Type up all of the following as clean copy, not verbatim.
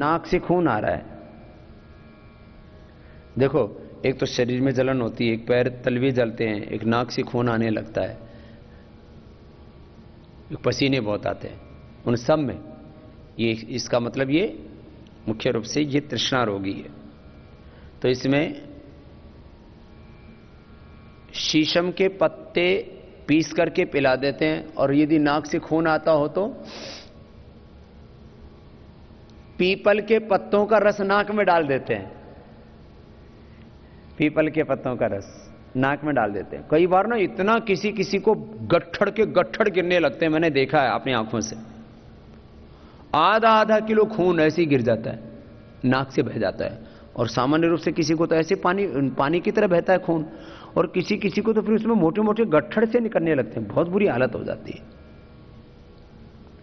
नाक से खून आ रहा है। देखो, एक तो शरीर में जलन होती है, एक पैर तलवे जलते हैं, एक नाक से खून आने लगता है, एक पसीने बहुत आते हैं, उन सब में ये, इसका मतलब ये मुख्य रूप से ये तृष्णा रोगी है। तो इसमें शीशम के पत्ते पीस करके पिला देते हैं, और यदि नाक से खून आता हो तो पीपल के पत्तों का रस नाक में डाल देते हैं। पीपल के पत्तों का रस नाक में डाल देते हैं। कई बार ना इतना किसी किसी को गट्ठड़ गिरने लगते हैं, मैंने देखा है अपनी आंखों से। आधा आधा किलो खून ऐसे ही गिर जाता है, नाक से बह जाता है। और सामान्य रूप से किसी को तो ऐसे पानी की तरह बहता है खून, और किसी किसी को तो फिर उसमें मोटे मोटे गट्ठड़ से निकलने लगते हैं, बहुत बुरी हालत हो जाती है।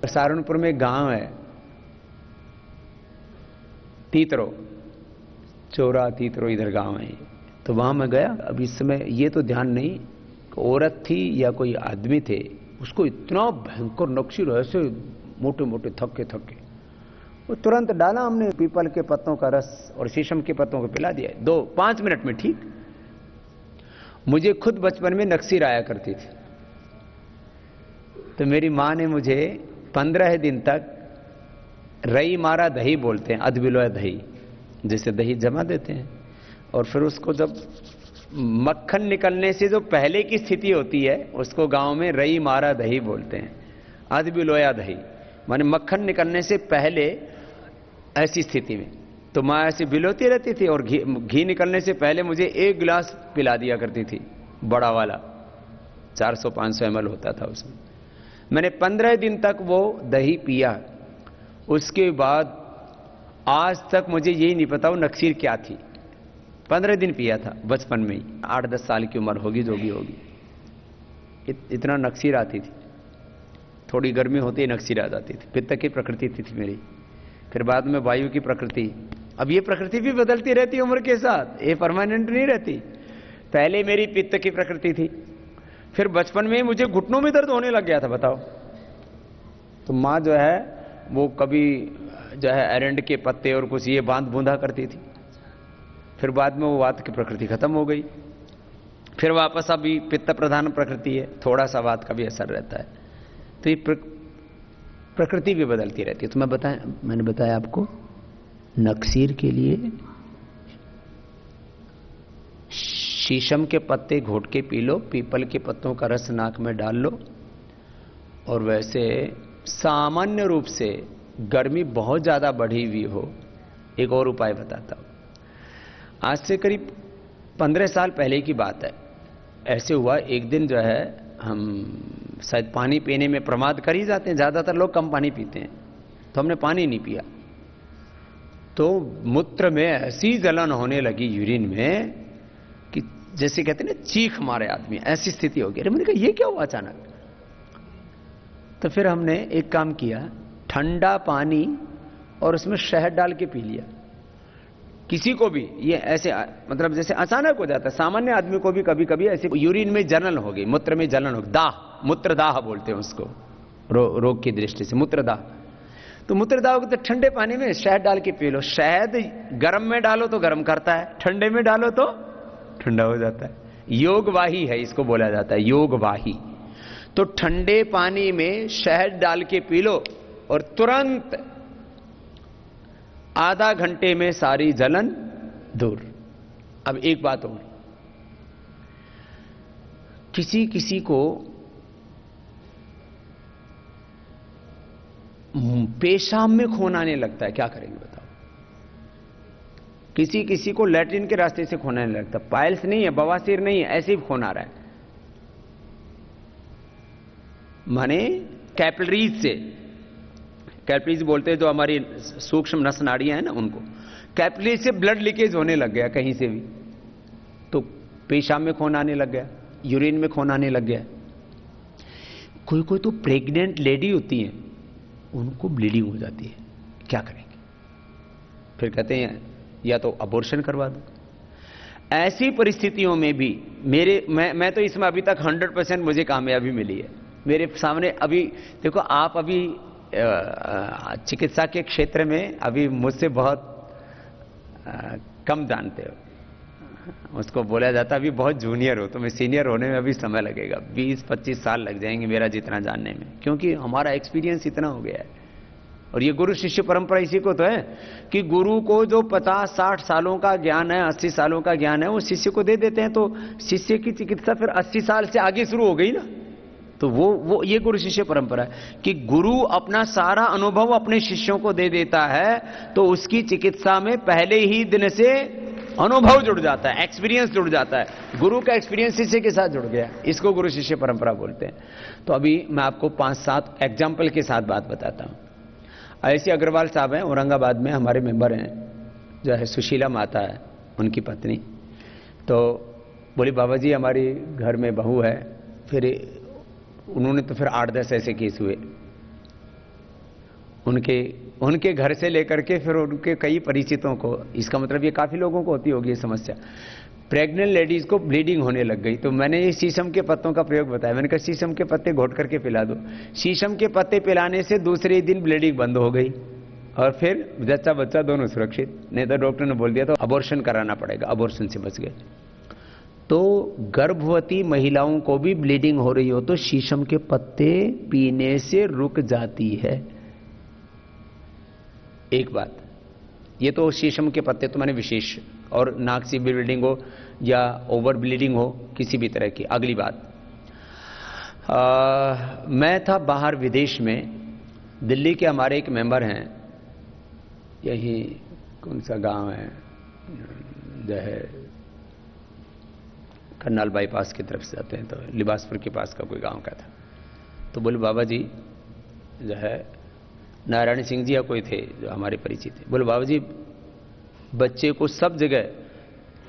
सहारनपुर में एक गांव है तीतरो, चोरा तीतरो इधर गांव है, तो वहां मैं गया। अब इस समय ये तो ध्यान नहीं औरत थी या कोई आदमी थे, उसको इतना भयंकर नक्सीर ऐसे मोटे मोटे थके वो तुरंत डाला हमने पीपल के पत्तों का रस और शीशम के पत्तों को पिला दिया, 5 मिनट में ठीक। मुझे खुद बचपन में नक्सीर आया करती थी, तो मेरी मां ने मुझे 15 दिन तक रई मारा दही बोलते हैं, अधबिलोया दही, जैसे दही जमा देते हैं, और फिर उसको जब मक्खन निकलने से जो पहले की स्थिति होती है उसको गांव में रई मारा दही बोलते हैं, अधबिलोया दही, माने मक्खन निकलने से पहले ऐसी स्थिति में। तो मां ऐसे बिलोती रहती थी, और घी निकलने से पहले मुझे 1 गिलास पिला दिया करती थी, बड़ा वाला 400-500 ml होता था उसमें। मैंने 15 दिन तक वो दही पिया, उसके बाद आज तक मुझे यही नहीं पता वो नक्सीर क्या थी। 15 दिन पिया था बचपन में ही, 8-10 साल की उम्र होगी जो भी होगी, इतना नक्सीर आती थी। थोड़ी गर्मी होती ही नक्सीर आ जाती थी। पित्त की प्रकृति थी मेरी, फिर बाद में वायु की प्रकृति। अब ये प्रकृति भी बदलती रहती है उम्र के साथ, ये परमानेंट नहीं रहती। पहले मेरी पित्त की प्रकृति थी, फिर बचपन में मुझे घुटनों में दर्द होने लग गया था, बताओ। तो माँ जो है वो कभी जो है एरंड के पत्ते और कुछ ये बांध बूंदा करती थी, फिर बाद में वो वात की प्रकृति खत्म हो गई, फिर वापस अभी पित्त प्रधान प्रकृति है, थोड़ा सा वात का भी असर रहता है। तो ये प्रकृति भी बदलती रहती है। तो मैंने बताया आपको, नक्सीर के लिए शीशम के पत्ते घोट के पी लो, पीपल के पत्तों का रस नाक में डाल लो, और वैसे सामान्य रूप से गर्मी बहुत ज्यादा बढ़ी हुई हो, एक और उपाय बताता हूं। आज से करीब 15 साल पहले की बात है, ऐसे हुआ एक दिन जो है हम शायद पानी पीने में प्रमाद कर ही जाते हैं, ज्यादातर लोग कम पानी पीते हैं, तो हमने पानी नहीं पिया, तो मूत्र में ऐसी जलन होने लगी यूरिन में कि जैसे कहते हैं ना चीख मारे आदमी, ऐसी स्थिति हो गई। अरे मैंने कहा ये क्या हुआ अचानक। तो फिर हमने एक काम किया, ठंडा पानी और उसमें शहद डाल के पी लिया। किसी को भी ये ऐसे मतलब जैसे अचानक हो जाता है, सामान्य आदमी को भी कभी कभी ऐसे यूरिन में जलन होगी, मूत्र में जलन होगी, दाह, मूत्रदाह बोलते हैं उसको रोग की दृष्टि से, मूत्रदाह। तो मूत्रदाह को तो ठंडे पानी में शहद डाल के पी लो। शहद गर्म में डालो तो गर्म करता है, ठंडे में डालो तो ठंडा हो जाता है। योगवाही है, इसको बोला जाता है योगवाही। तो ठंडे पानी में शहद डाल के पी लो और तुरंत आधा घंटे में सारी जलन दूर। अब एक बात और, किसी किसी को पेशाब में खून आने लगता है, क्या करेंगे बताओ। किसी किसी को लैट्रिन के रास्ते से खून आने लगता है, पाइल्स नहीं है, बवासीर नहीं है, ऐसे ही खून आ रहा है, माने कैपिलरीज से। कैपिलरीज बोलते हैं जो हमारी सूक्ष्म नस नाड़ियां हैं ना, उनको कैपिलरीज से ब्लड लीकेज होने लग गया कहीं से भी, तो पेशाब में खून आने लग गया, यूरिन में खून आने लग गया। कोई कोई तो प्रेग्नेंट लेडी होती हैं, उनको ब्लीडिंग हो जाती है, क्या करेंगे। फिर कहते हैं या तो अबॉर्शन करवा दो। ऐसी परिस्थितियों में भी मैं तो इसमें अभी तक 100% मुझे कामयाबी मिली है। मेरे सामने अभी देखो, आप अभी चिकित्सा के क्षेत्र में अभी मुझसे बहुत कम जानते हो। उसको बोला जाता अभी बहुत जूनियर हो, तुम्हें सीनियर होने में अभी समय लगेगा, 20-25 साल लग जाएंगे मेरा जितना जानने में, क्योंकि हमारा एक्सपीरियंस इतना हो गया है। और ये गुरु शिष्य परंपरा इसी को तो है कि गुरु को जो 50-60 सालों का ज्ञान है, 80 सालों का ज्ञान है, वो शिष्य को दे देते हैं, तो शिष्य की चिकित्सा फिर 80 साल से आगे शुरू हो गई ना। तो वो ये गुरु शिष्य परंपरा है कि गुरु अपना सारा अनुभव अपने शिष्यों को दे देता है, तो उसकी चिकित्सा में पहले ही दिन से अनुभव जुड़ जाता है, एक्सपीरियंस जुड़ जाता है, गुरु का एक्सपीरियंस शिष्य के साथ जुड़ गया। इसको गुरु शिष्य परंपरा बोलते हैं। तो अभी मैं आपको 5-7 एग्जाम्पल के साथ बात बताता हूं। ऐसी अग्रवाल साहब हैं, औरंगाबाद में हमारे मेंबर हैं, जो है सुशीला माता है उनकी पत्नी। तो बोली बाबा जी हमारी घर में बहू है, फिर उन्होंने तो फिर 8-10 ऐसे केस हुए उनके घर से लेकर के फिर उनके कई परिचितों को। इसका मतलब ये काफी लोगों को होती होगी ये समस्या। प्रेग्नेंट लेडीज को ब्लीडिंग होने लग गई, तो मैंने ये शीशम के पत्तों का प्रयोग बताया। मैंने कहा शीशम के पत्ते घोट करके पिला दो। शीशम के पत्ते पिलाने से दूसरे दिन ब्लीडिंग बंद हो गई और फिर जच्चा बच्चा दोनों सुरक्षित। नहीं तो डॉक्टर ने बोल दिया तो अबॉर्शन कराना पड़ेगा, अबॉर्शन से बच गए। तो गर्भवती महिलाओं को भी ब्लीडिंग हो रही हो तो शीशम के पत्ते पीने से रुक जाती है। एक बात ये तो शीशम के पत्ते तो मैंने विशेष, और नाक से ब्लीडिंग हो या ओवर ब्लीडिंग हो किसी भी तरह की। अगली बात, मैं था बाहर विदेश में, दिल्ली के हमारे एक मेंबर हैं, यही कौन सा गांव है जो है करनाल बाईपास की तरफ से जाते हैं, तो लिबासपुर के पास का कोई गांव का था। तो बोले बाबा जी जो है नारायण सिंह जी या कोई थे जो हमारे परिचित थे, बोले बाबा जी बच्चे को सब जगह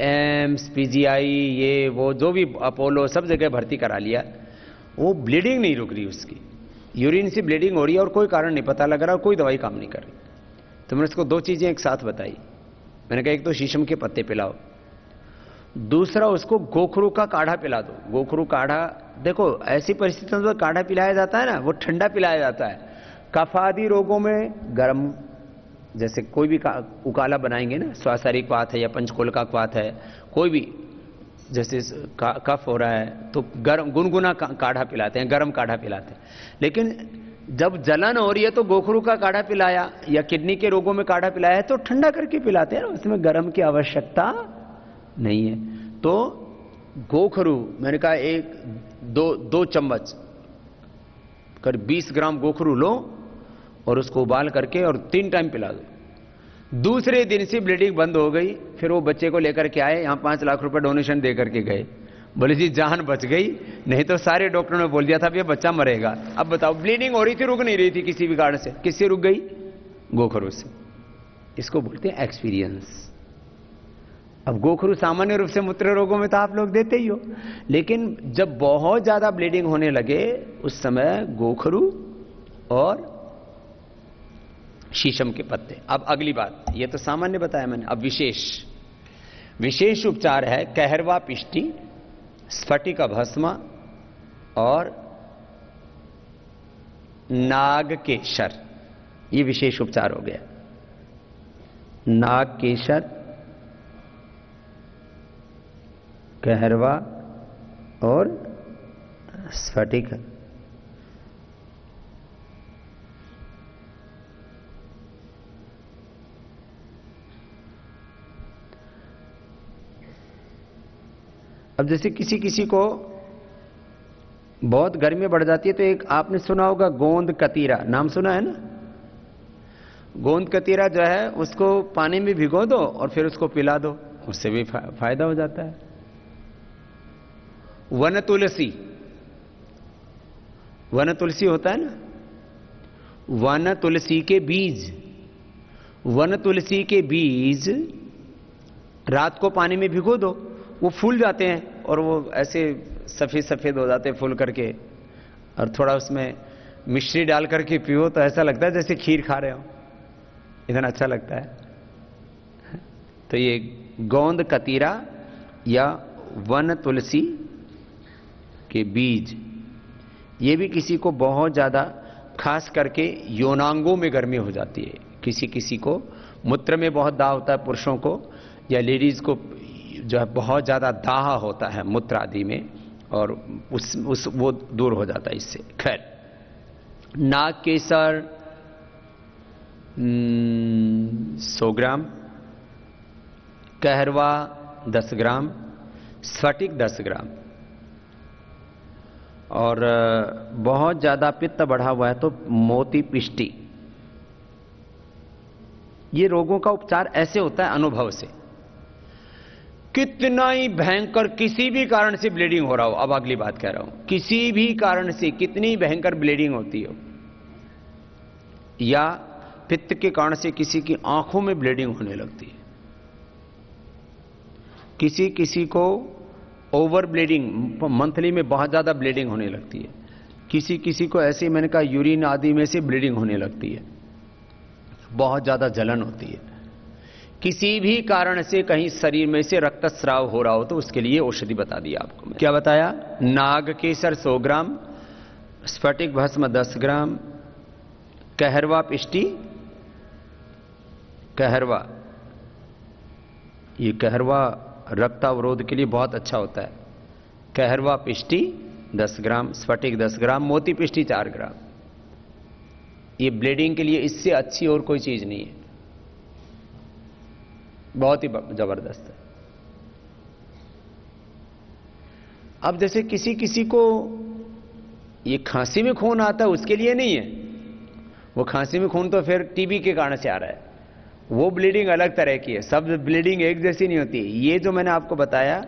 एम्स, पीजीआई, ये वो जो भी अपोलो सब जगह भर्ती करा लिया, वो ब्लीडिंग नहीं रुक रही, उसकी यूरिन से ब्लीडिंग हो रही है और कोई कारण नहीं पता लग रहा और कोई दवाई काम नहीं कर रही। तो मैंने उसको 2 चीजें एक साथ बताई। मैंने कहा एक तो शीशम के पत्ते पिलाओ, दूसरा उसको गोखरू का काढ़ा पिला दो। गोखरू काढ़ा, देखो ऐसी परिस्थितियों में काढ़ा पिलाया जाता है ना, वो ठंडा पिलाया जाता है। कफ आदि रोगों में गर्म, जैसे कोई भी उकाला बनाएंगे ना, स्वासारिक वात है या पंचकोलका वात है, कोई भी जैसे कफ हो रहा है तो गर्म गुनगुना काढ़ा पिलाते हैं, गर्म काढ़ा पिलाते हैं। लेकिन जब जलन हो रही है तो गोखरू का काढ़ा पिलाया, या किडनी के रोगों में काढ़ा पिलाया है तो ठंडा करके पिलाते हैं ना, उसमें गर्म की आवश्यकता नहीं है। तो गोखरू मैंने कहा 1-2 चम्मच कर 20 ग्राम गोखरू लो और उसको उबाल करके और 3 टाइम पिला दो। दूसरे दिन से ब्लीडिंग बंद हो गई। फिर वो बच्चे को लेकर के आए, यहां 5 लाख रुपए डोनेशन दे करके गए। बोले जी जान बच गई, नहीं तो सारे डॉक्टरों ने बोल दिया था ये बच्चा मरेगा। अब बताओ ब्लीडिंग हो रही थी, रुक नहीं रही थी किसी भी कारण से, किससे रुक गई? गोखरू से। इसको बोलते हैं एक्सपीरियंस। अब गोखरू सामान्य रूप से मूत्र रोगों में तो आप लोग देते ही हो, लेकिन जब बहुत ज्यादा ब्लीडिंग होने लगे उस समय गोखरू और शीशम के पत्ते। अब अगली बात, ये तो सामान्य बताया मैंने, अब विशेष उपचार है कहरवा पिष्टी, स्फटिक भस्म और नाग केशर। ये विशेष उपचार हो गया। नाग केशर, कहरवा और स्फटिक। अब जैसे किसी को बहुत गर्मी बढ़ जाती है तो एक आपने सुना होगा गोंद कतीरा, नाम सुना है ना? गोंद कतीरा जो है उसको पानी में भिगो दो और फिर उसको पिला दो, उससे भी फायदा हो जाता है। वन तुलसी होता है ना, वन तुलसी के बीज रात को पानी में भिगो दो, वो फूल जाते हैं और वो ऐसे सफेद सफेद हो जाते हैं फूल करके, और थोड़ा उसमें मिश्री डाल करके पियो तो ऐसा लगता है जैसे खीर खा रहे हो, इतना अच्छा लगता है। तो ये गोंद कतीरा या वन तुलसी के बीज, ये भी किसी को बहुत ज्यादा खास करके यौनांगों में गर्मी हो जाती है। किसी किसी को मूत्र में बहुत दाह होता है पुरुषों को, या लेडीज को जो है बहुत ज्यादा दाह होता है मूत्र आदि में, और उस वो दूर हो जाता है इससे। खैर, नाग केसर 100 ग्राम, कहरवा 10 ग्राम, स्फटिक 10 ग्राम। और बहुत ज्यादा पित्त बढ़ा हुआ है तो मोती पिष्टी। ये रोगों का उपचार ऐसे होता है अनुभव से। कितना ही भयंकर किसी भी कारण से ब्लीडिंग हो रहा हो, अब अगली बात कह रहा हूं, किसी भी कारण से कितनी भयंकर ब्लीडिंग होती हो, या पित्त के कारण से किसी की आंखों में ब्लीडिंग होने लगती है, किसी किसी को ओवर ब्लीडिंग, मंथली में बहुत ज्यादा ब्लीडिंग होने लगती है, किसी किसी को ऐसे मैंने कहा यूरिन आदि में से ब्लीडिंग होने लगती है, बहुत ज्यादा जलन होती है, किसी भी कारण से कहीं शरीर में से रक्तस्राव हो रहा हो, तो उसके लिए औषधि बता दी आपको। क्या बताया? नाग केसर 100 ग्राम, स्फटिक भस्म 10 ग्राम, कहरवा पिष्टी, कहरवा, ये कहरवा रक्तावरोध के लिए बहुत अच्छा होता है। कहरवा पिष्टी 10 ग्राम, स्फटिक 10 ग्राम, मोती पिष्टी 4 ग्राम। ये ब्लीडिंग के लिए इससे अच्छी और कोई चीज नहीं है, बहुत ही जबरदस्त है। अब जैसे किसी किसी को ये खांसी में खून आता है, उसके लिए नहीं है, वो खांसी में खून तो फिर टीबी के कारण से आ रहा है, वो ब्लीडिंग अलग तरह की है। सब ब्लीडिंग एक जैसी नहीं होती। ये जो मैंने आपको बताया,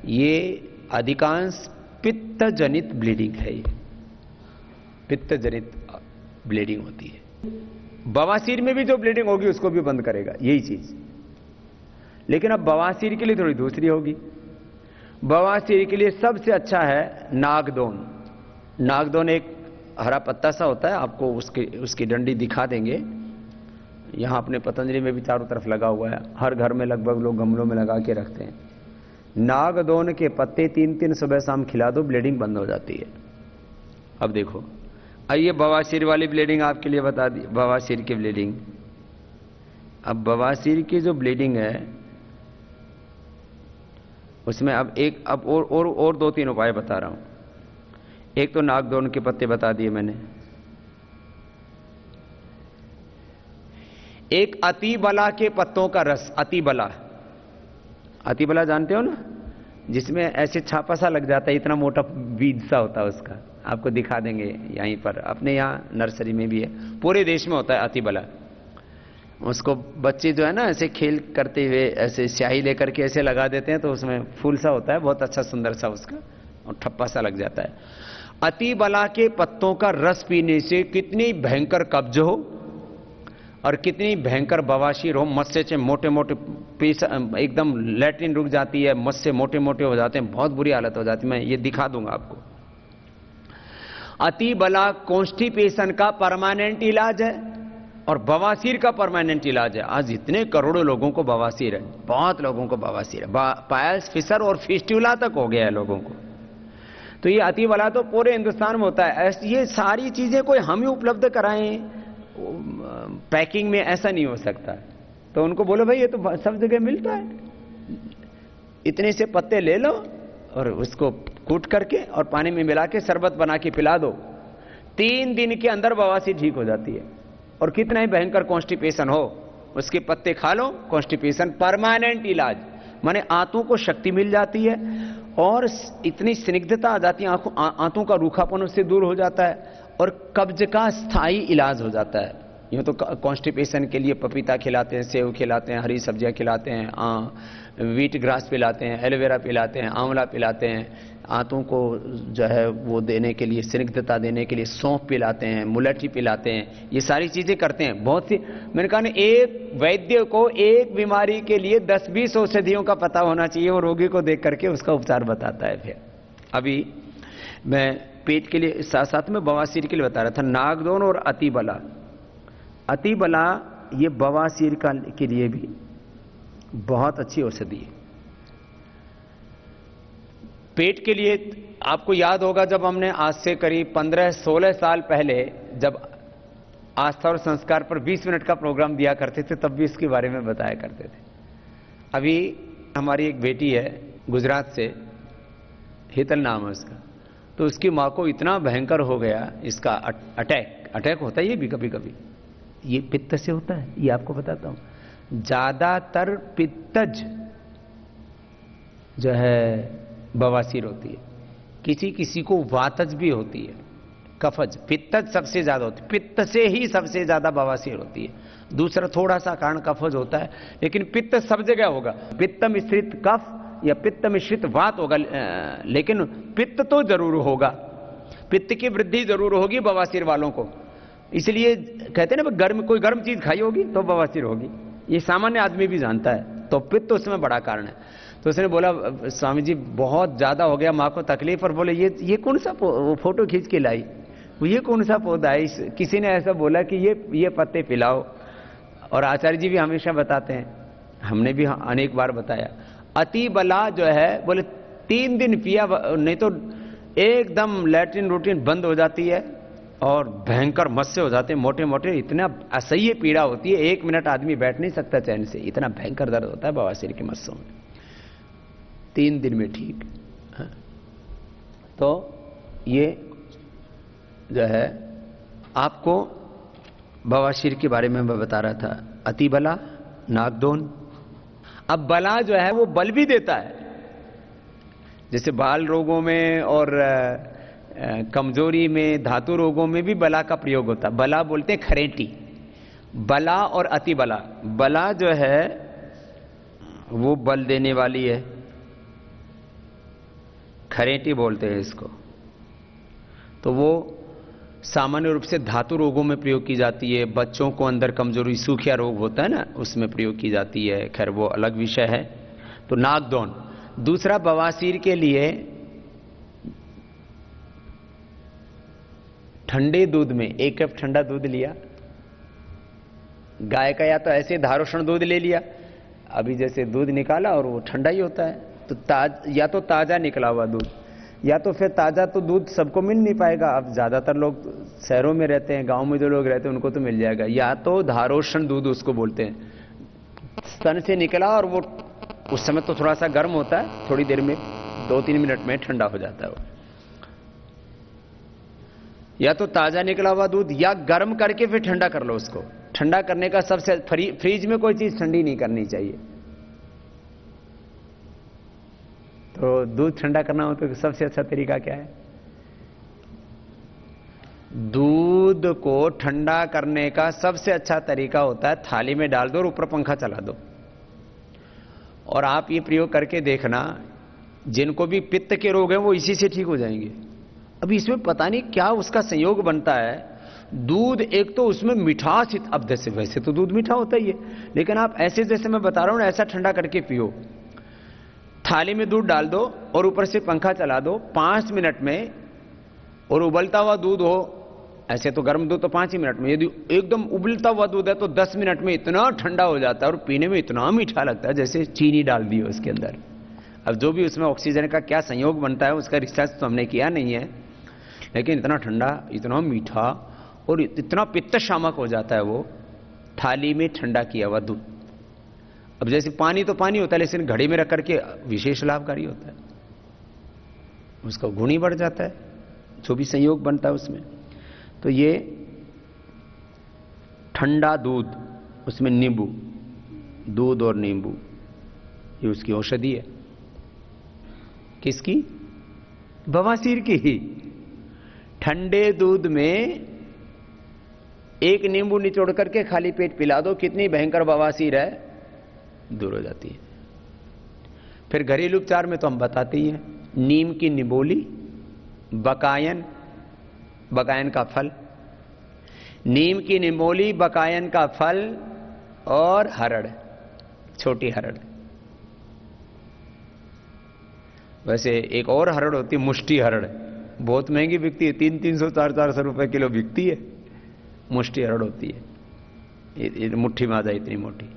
ये अधिकांश पित्त जनित ब्लीडिंग है, ये पित्त जनित ब्लीडिंग होती है। बवासीर में भी जो ब्लीडिंग होगी उसको भी बंद करेगा यही चीज, लेकिन अब बवासीर के लिए थोड़ी दूसरी होगी। बवासीर के लिए सबसे अच्छा है नागदोन। नागदोन एक हरा पत्ता सा होता है, आपको उसकी डंडी दिखा देंगे, यहां अपने पतंजलि में भी चारों तरफ लगा हुआ है, हर घर में लगभग लोग गमलों में लगा के रखते हैं। नागदोन के पत्ते 3-3 सुबह शाम खिला दो, ब्लीडिंग बंद हो जाती है। अब देखो, आइए बवासीर वाली ब्लीडिंग आपके लिए बता दी, बवासीर की ब्लीडिंग। अब बवासीर की जो ब्लीडिंग है उसमें अब और 2-3 उपाय बता रहा हूं। एक तो नागदोन के पत्ते बता दिए मैंने, एक अतिबला के पत्तों का रस। अतिबला, अतिबला जानते हो ना, जिसमें ऐसे छापा सा लग जाता है, इतना मोटा बीज सा होता है उसका, आपको दिखा देंगे यहीं पर, अपने यहाँ नर्सरी में भी है, पूरे देश में होता है अतिबला। उसको बच्चे जो है ना ऐसे खेल करते हुए ऐसे स्याही लेकर के ऐसे लगा देते हैं, तो उसमें फूल सा होता है, बहुत अच्छा सुंदर सा उसका, और ठप्पा सा लग जाता है। अतिबला के पत्तों का रस पीने से कितनी भयंकर कब्ज हो और कितनी भयंकर बवासीर हो, मस्से से मोटे मोटे पीस, एकदम लैट्रिन रुक जाती है, मस्से मोटे मोटे हो जाते हैं, बहुत बुरी हालत हो जाती है, मैं ये दिखा दूंगा आपको। अतिबला कॉन्स्टिपेशन का परमानेंट इलाज है और बवासीर का परमानेंट इलाज है। आज इतने करोड़ों लोगों को बवासीर है, बहुत लोगों को बवासीर है, पायल्स, फिशर और फिस्टुला तक हो गया है लोगों को। तो ये अतिबला तो पूरे हिंदुस्तान में होता है। ये सारी चीजें कोई हम ही उपलब्ध कराएं पैकिंग में, ऐसा नहीं हो सकता। तो उनको बोलो भाई ये तो सब जगह मिलता है, इतने से पत्ते ले लो और उसको कूट करके और पानी में मिला के शरबत बना के पिला दो, 3 दिन के अंदर बवासीर ठीक हो जाती है। और कितना ही भयंकर कॉन्स्टिपेशन हो, उसके पत्ते खा लो, कॉन्स्टिपेशन परमानेंट इलाज, माने आंतों को शक्ति मिल जाती है और इतनी स्निग्धता आ जाती है, आंतों का रूखापन उससे दूर हो जाता है और कब्ज का स्थायी इलाज हो जाता है। यूँ तो कॉन्स्टिपेशन के लिए पपीता खिलाते हैं, सेव खिलाते हैं, हरी सब्जियां खिलाते हैं, व्हीट ग्रास पिलाते हैं, एलोवेरा पिलाते हैं, आंवला पिलाते हैं, आंतों को जो है वो देने के लिए, स्निग्धता देने के लिए सौंफ पिलाते हैं, मुलट्ठी पिलाते हैं, ये सारी चीजें करते हैं। बहुत सी, मैंने कहा ना, एक वैद्य को एक बीमारी के लिए 10-20 औषधियों का पता होना चाहिए, वो रोगी को देख करके उसका उपचार बताता है। फिर अभी मैं पेट के लिए साथ साथ में बवासीर के लिए बता रहा था, नागदोन और अतिबला। अतिबला ये बवासीर के लिए भी बहुत अच्छी औषधि है। पेट के लिए आपको याद होगा, जब हमने आज से करीब 15-16 साल पहले जब आस्था और संस्कार पर 20 मिनट का प्रोग्राम दिया करते थे, तब भी इसके बारे में बताया करते थे। अभी हमारी एक बेटी है गुजरात से, हितल नाम है उसका, तो उसकी माँ को इतना भयंकर हो गया इसका अटैक होता है ये भी कभी कभी, ये पित्त से होता है, ये आपको बताता हूं। ज्यादातर पित्तज जो है बवासीर होती है, किसी किसी को वातज भी होती है, कफज। पित्तज सबसे ज्यादा होती है, पित्त से ही सबसे ज्यादा बवासीर होती है। दूसरा थोड़ा सा कारण कफज होता है, लेकिन पित्त सब जगह होगा। पित्त मिश्रित कफ या पित्त मिश्रित वात होगा, लेकिन पित्त तो जरूर होगा, पित्त की वृद्धि जरूर होगी बवासीर वालों को। इसलिए कहते हैं ना, कोई गर्म चीज खाई होगी तो बवासीर होगी, ये सामान्य आदमी भी जानता है। तो पित्त उसमें बड़ा कारण है। तो उसने बोला स्वामी जी बहुत ज्यादा हो गया, माँ को तकलीफ। और बोले ये कौन सा फोटो खींच के लाई, ये कौन सा पौधा है? किसी ने ऐसा बोला कि ये पत्ते पिलाओ। और आचार्य जी भी हमेशा बताते हैं, हमने भी अनेक बार बताया, अति बला जो है, बोले 3 दिन पिया नहीं तो एकदम लैट्रिन रूटीन बंद हो जाती है और भयंकर मस्से हो जाते हैं, मोटे मोटे, इतना असह्य पीड़ा होती है, 1 मिनट आदमी बैठ नहीं सकता चैन से, इतना भयंकर दर्द होता है बवासीर के मस्सों में। 3 दिन में ठीक। तो ये जो है आपको बवासीर के बारे में मैं बता रहा था। अति बला, नागदोन। अब बला जो है वो बल भी देता है, जैसे बाल रोगों में और कमजोरी में, धातु रोगों में भी बला का प्रयोग होता है। बला बोलते हैं खरेटी, बला और अति बला। बला जो है वो बल देने वाली है, खरेटी बोलते हैं इसको। तो वो सामान्य रूप से धातु रोगों में प्रयोग की जाती है, बच्चों को अंदर कमजोरी, सूखिया रोग होता है ना, उसमें प्रयोग की जाती है, खैर वो अलग विषय है। तो नागदौन। दूसरा बवासीर के लिए ठंडे दूध में 1 कप ठंडा दूध लिया, गाय का, या तो ऐसे धारोषण दूध ले लिया, अभी जैसे दूध निकाला और वो ठंडा ही होता है, तो या तो ताजा निकला हुआ दूध, या तो फिर ताजा तो दूध सबको मिल नहीं पाएगा। अब ज्यादातर लोग शहरों में रहते हैं, गांव में जो लोग रहते हैं उनको तो मिल जाएगा। या तो धारोषण दूध उसको बोलते हैं, स्तन से निकला और वो उस समय तो थोड़ा सा गर्म होता है, थोड़ी देर में 2-3 मिनट में ठंडा हो जाता है वो। या तो ताजा निकला हुआ दूध, या गर्म करके फिर ठंडा कर लो उसको। ठंडा करने का सबसे, फ्रीज में कोई चीज ठंडी नहीं करनी चाहिए। तो दूध ठंडा करना हो तो सबसे अच्छा तरीका क्या है? दूध को ठंडा करने का सबसे अच्छा तरीका होता है थाली में डाल दो और ऊपर पंखा चला दो। और आप ये प्रयोग करके देखना, जिनको भी पित्त के रोग हैं वो इसी से ठीक हो जाएंगे। अभी इसमें पता नहीं क्या उसका संयोग बनता है। दूध एक तो उसमें मिठास, अब जैसे वैसे तो दूध मीठा होता ही है, लेकिन आप ऐसे जैसे मैं बता रहा हूं ना, ऐसा ठंडा करके पियो। थाली में दूध डाल दो और ऊपर से पंखा चला दो 5 मिनट में, और उबलता हुआ दूध हो, ऐसे तो गर्म दूध तो 5 ही मिनट में, यदि एकदम उबलता हुआ दूध है तो 10 मिनट में इतना ठंडा हो जाता है और पीने में इतना मीठा लगता है जैसे चीनी डाल दी हो उसके अंदर। अब जो भी उसमें ऑक्सीजन का क्या संयोग बनता है उसका रिसर्च तो हमने किया नहीं है, लेकिन इतना ठंडा, इतना मीठा और इतना पित्त शामक हो जाता है वो थाली में ठंडा किया हुआ दूध। अब जैसे पानी तो पानी होता है, लेकिन घड़े में रख करके विशेष लाभकारी होता है, उसका गुण ही बढ़ जाता है जो भी संयोग बनता है उसमें। तो ये ठंडा दूध, उसमें नींबू, दूध और नींबू, ये उसकी औषधि है। किसकी? बवासीर की ही। ठंडे दूध में 1 नींबू निचोड़ करके खाली पेट पिला दो, कितनी भयंकर बवासीर है दूर हो जाती है। फिर घरेलू उपचार में तो हम बताते ही हैं, नीम की निबोली, बकायन, बकायन का फल, नीम की निबोली, बकायन का फल और हरड़, छोटी हरड़। वैसे एक और हरड़ होती है मुष्टि हरड़, बहुत महंगी बिकती है, 300-300, 400 रुपए किलो बिकती है। मुष्टि हरड़ होती है, ये मुट्ठी में आ जाए इतनी मोटी।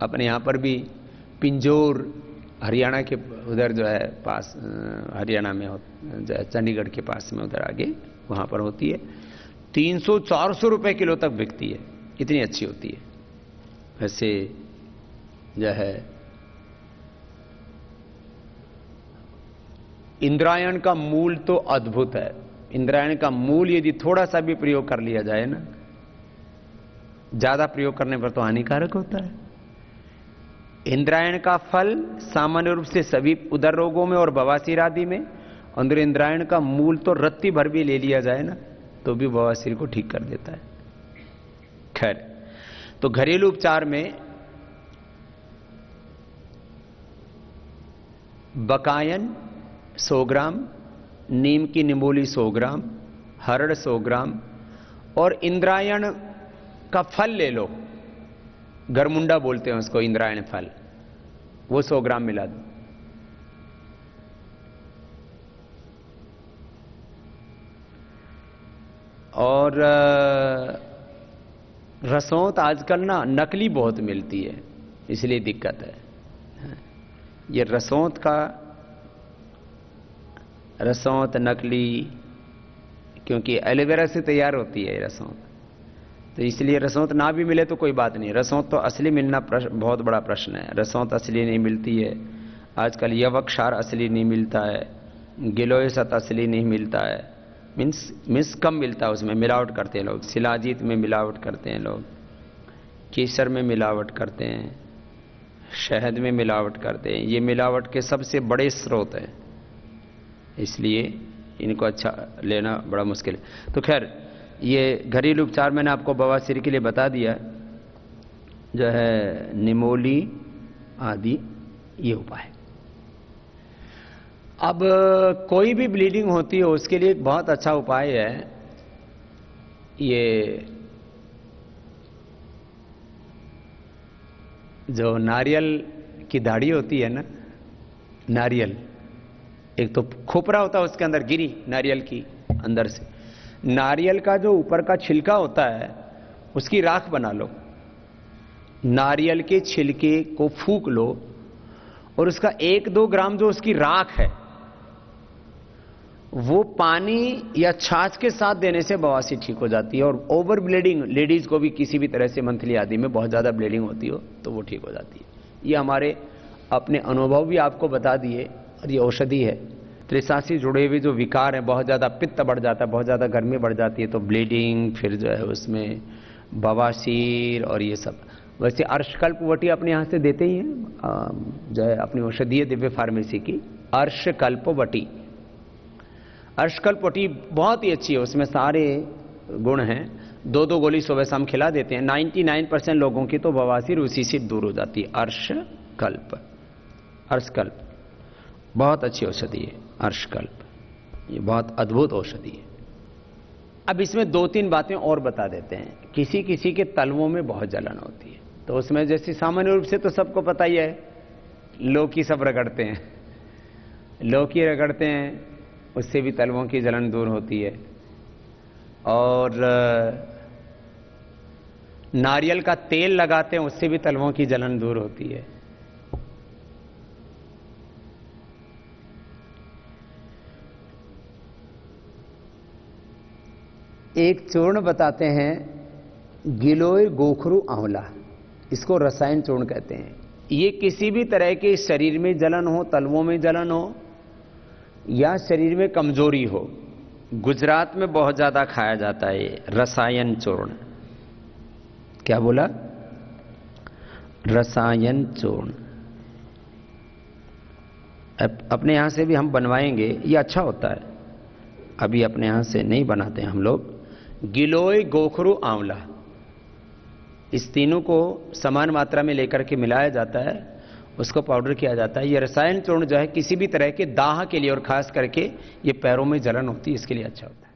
अपने यहां पर भी पिंजोर हरियाणा के उधर जो है पास, हरियाणा में जो है चंडीगढ़ के पास में उधर आगे वहां पर होती है। 300-400 रुपए किलो तक बिकती है, इतनी अच्छी होती है। वैसे जो है इंद्रायण का मूल तो अद्भुत है। इंद्रायण का मूल यदि थोड़ा सा भी प्रयोग कर लिया जाए ना, ज्यादा प्रयोग करने पर तो हानिकारक होता है। इंद्रायण का फल सामान्य रूप से सभी उदर रोगों में और बवासीर आदि में, और इंद्रायण का मूल तो रत्ती भर भी ले लिया जाए ना तो भी बवासीर को ठीक कर देता है। खैर, तो घरेलू उपचार में बकायन 100 ग्राम, नीम की निमोली 100 ग्राम, हरड़ 100 ग्राम और इंद्रायण का फल ले लो, गरमुंडा बोलते हैं उसको, इंद्रायण फल, वो 100 ग्राम मिला दो। और रसौंत आजकल ना नकली बहुत मिलती है, इसलिए दिक्कत है। ये रसौंत नकली, क्योंकि एलोवेरा से तैयार होती है रसौंत, तो इसलिए रसौंत ना भी मिले तो कोई बात नहीं। रसौंत तो असली मिलना बहुत बड़ा प्रश्न है। रसौंत असली नहीं मिलती है आजकल, यवक्षार असली नहीं मिलता है, गिलोय सत असली नहीं मिलता है, मीन्स कम मिलता है, उसमें मिलावट करते हैं लोग। शिलाजीत में मिलावट करते हैं लोग, केसर में मिलावट करते हैं, शहद में मिलावट करते हैं। ये मिलावट के सबसे बड़े स्रोत हैं, इसलिए इनको अच्छा लेना बड़ा मुश्किल है। तो खैर, ये घरेलू उपचार मैंने आपको बवासीर के लिए बता दिया, जो है निमोली आदि ये उपाय। अब कोई भी ब्लीडिंग होती है उसके लिए एक बहुत अच्छा उपाय है, ये जो नारियल की दाढ़ी होती है ना, नारियल, एक तो खोपरा होता है उसके अंदर गिरी नारियल की अंदर से, नारियल का जो ऊपर का छिलका होता है उसकी राख बना लो, नारियल के छिलके को फूंक लो और उसका 1-2 ग्राम जो उसकी राख है वो पानी या छाछ के साथ देने से बवासीर ठीक हो जाती है। और ओवर ब्लीडिंग, लेडीज को भी किसी भी तरह से मंथली आदि में बहुत ज्यादा ब्लीडिंग होती हो तो वो ठीक हो जाती है। ये हमारे अपने अनुभव भी आपको बता दिए, और ये औषधि है। त्रिशासी से जुड़े हुए जो विकार हैं, बहुत ज्यादा पित्त बढ़ जाता है, बहुत ज्यादा गर्मी बढ़ जाती है तो ब्लीडिंग, फिर जो है उसमें बवासीर और ये सब। वैसे अर्शकल्पवटी अपने यहाँ से देते ही हैं, जो है अपनी औषधीय दिव्य फार्मेसी की अर्शकल्पवटी। अर्शकल्पवटी बहुत ही अच्छी है, उसमें सारे गुण हैं। 2-2 गोली सुबह शाम खिला देते हैं। 99% लोगों की तो बवासीर उसी से दूर हो जाती है। अर्शकल्प बहुत अच्छी औषधि है अर्शकल्प, ये बहुत अद्भुत औषधि है। अब इसमें 2-3 बातें और बता देते हैं। किसी किसी के तलवों में बहुत जलन होती है, तो उसमें जैसे सामान्य रूप से तो सबको पता ही है, लौकी सब रगड़ते हैं, लौकी रगड़ते हैं, उससे भी तलवों की जलन दूर होती है। और नारियल का तेल लगाते हैं, उससे भी तलवों की जलन दूर होती है। एक चूर्ण बताते हैं, गिलोय गोखरू आंवला, इसको रसायन चूर्ण कहते हैं। ये किसी भी तरह के शरीर में जलन हो, तलवों में जलन हो या शरीर में कमजोरी हो, गुजरात में बहुत ज्यादा खाया जाता है ये रसायन चूर्ण। क्या बोला? रसायन चूर्ण। अपने यहां से भी हम बनवाएंगे, ये अच्छा होता है, अभी अपने यहां से नहीं बनाते हम लोग। गिलोय गोखरू आंवला, इस तीनों को समान मात्रा में लेकर के मिलाया जाता है, उसको पाउडर किया जाता है। ये रसायन चूर्ण जो है किसी भी तरह के दाह के लिए, और खास करके ये पैरों में जलन होती है, इसके लिए अच्छा होता है।